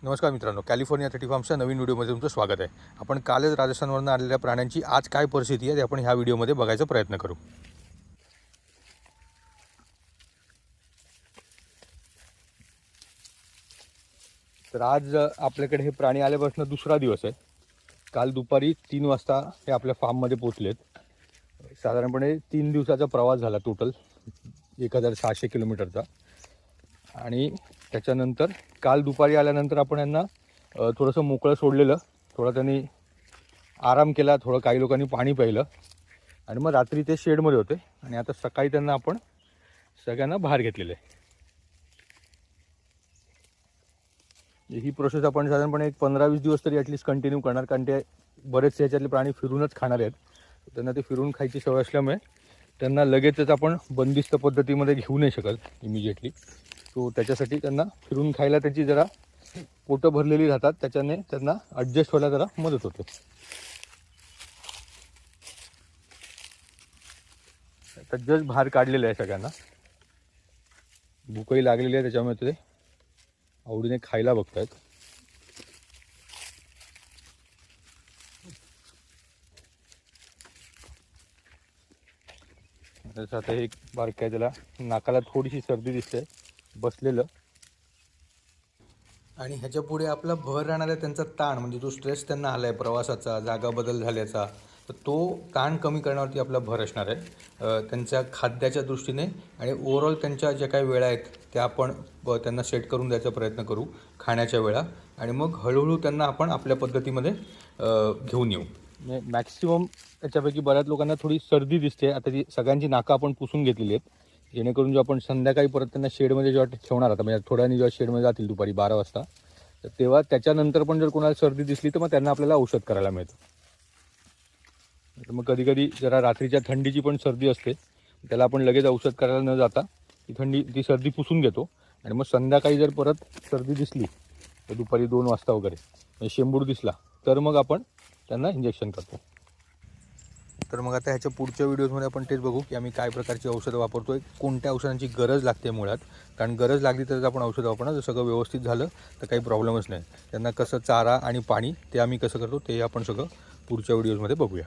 नमस्कार मित्रांनो, कॅलिफोर्निया 30 फार्म्सच्या नवीन व्हिडिओमध्ये तुमचं स्वागत आहे। आपण कालच राजस्थानवरून आलेल्या प्राण्यांची आज काय परिस्थिती आहे ते आपण ह्या व्हिडिओमध्ये बघायचा प्रयत्न करू। तर आज आपल्याकडे हे प्राणी आल्यापासून दुसरा दिवस आहे। काल दुपारी 3 वाजता हे आपल्या फार्ममध्ये पोहोचलेत। साधारणपणे 3 दिवसाचा प्रवास झाला टोटल 1600 किलोमीटरचा। आणि त्याच्यानंतर काल दुपारी आल्यानंतर आपण यांना थोडंसं मोकळं सोडलेलं, थोडा त्यांनी आराम केला, थोडं काही लोकांनी पाणी प्यायलं आणि मग रात्री ते शेडमध्ये होते आणि आता सकाळी त्यांना आपण सगळ्यांना बाहेर घेतलेलं आहे। ही प्रोसेस आपण साधारणपणे एक 15-20 दिवस तरी ॲटलिस्ट कंटिन्यू करणार, कारण ते बरेचसे ह्याच्यातले प्राणी फिरूनच खाणार आहेत। त्यांना ते फिरून खायची सवय असल्यामुळे त्यांना लगेचच आपण बंदिस्त पद्धतीमध्ये घेऊ नाही शकत इमिजिएटली। तो त्याच्यासाठी त्यांना फिरून खायला त्याची जरा पोटं भरलेली राहतात, त्याच्याने त्यांना ॲडजस्ट व्हायला जरा मदत होते। आता जस्ट बाहेर काढलेलं आहे, सगळ्यांना भूकही लागलेली आहे, त्याच्यामुळे ते आवडीने खायला बघतायत। त्याचं आता एक बारकाय, त्याला नाकाला थोडीशी सर्दी दिसते बसलेलं। आणि ह्याच्या पुढे आपला भर राहणार आहे त्यांचा ताण, म्हणजे जो स्ट्रेस त्यांना आला आहे प्रवासाचा, जागा बदल झाल्याचा, तर तो ताण कमी करण्यावरती आपला भर असणार आहे। त्यांच्या खाद्याच्या दृष्टीने आणि ओव्हरऑल त्यांच्या ज्या काही वेळा आहेत त्या आपण त्यांना सेट करून द्यायचा प्रयत्न करू, खाण्याच्या वेळा, आणि मग हळूहळू त्यांना आपण आपल्या पद्धतीमध्ये घेऊन येऊ। म्हणजे मॅक्सिमम त्याच्यापैकी बऱ्याच लोकांना थोडी सर्दी दिसते। आता ती सगळ्यांची नाका आपण पुसून घेतलेली आहेत, जेणेकरून जो आपण संध्याकाळी परत त्यांना शेडमध्ये जेव्हा ठेवणार, आता म्हणजे थोड्याने जेव्हा शेडमध्ये जातील दुपारी 12 वाजता, तर तेव्हा त्याच्यानंतर पण जर कोणाला सर्दी दिसली तर मग त्यांना आपल्याला औषध करायला मिळतं। तर मग कधी कधी जरा रात्रीच्या थंडीची पण सर्दी असते, त्याला आपण लगेच औषध करायला न जाता ती सर्दी पुसून घेतो आणि मग संध्याकाळी जर परत सर्दी दिसली तर दुपारी 2 वाजता वगैरे शेंबूड दिसला तर मग आपण त्यांना इंजेक्शन करतो। तर मग आता ह्याच्या पुढच्या व्हिडिओजमध्ये आपण तेच बघू की आम्ही काय प्रकारची औषधं वापरतोय, कोणत्या औषधांची गरज लागते मुळात, कारण गरज लागली तरच आपण औषध वापरणार। जर सगळं व्यवस्थित झालं तर काही प्रॉब्लेमच नाही। त्यांना कसं चारा आणि पाणी ते आम्ही कसं करतो ते आपण सगळं पुढच्या व्हिडिओजमध्ये बघूया।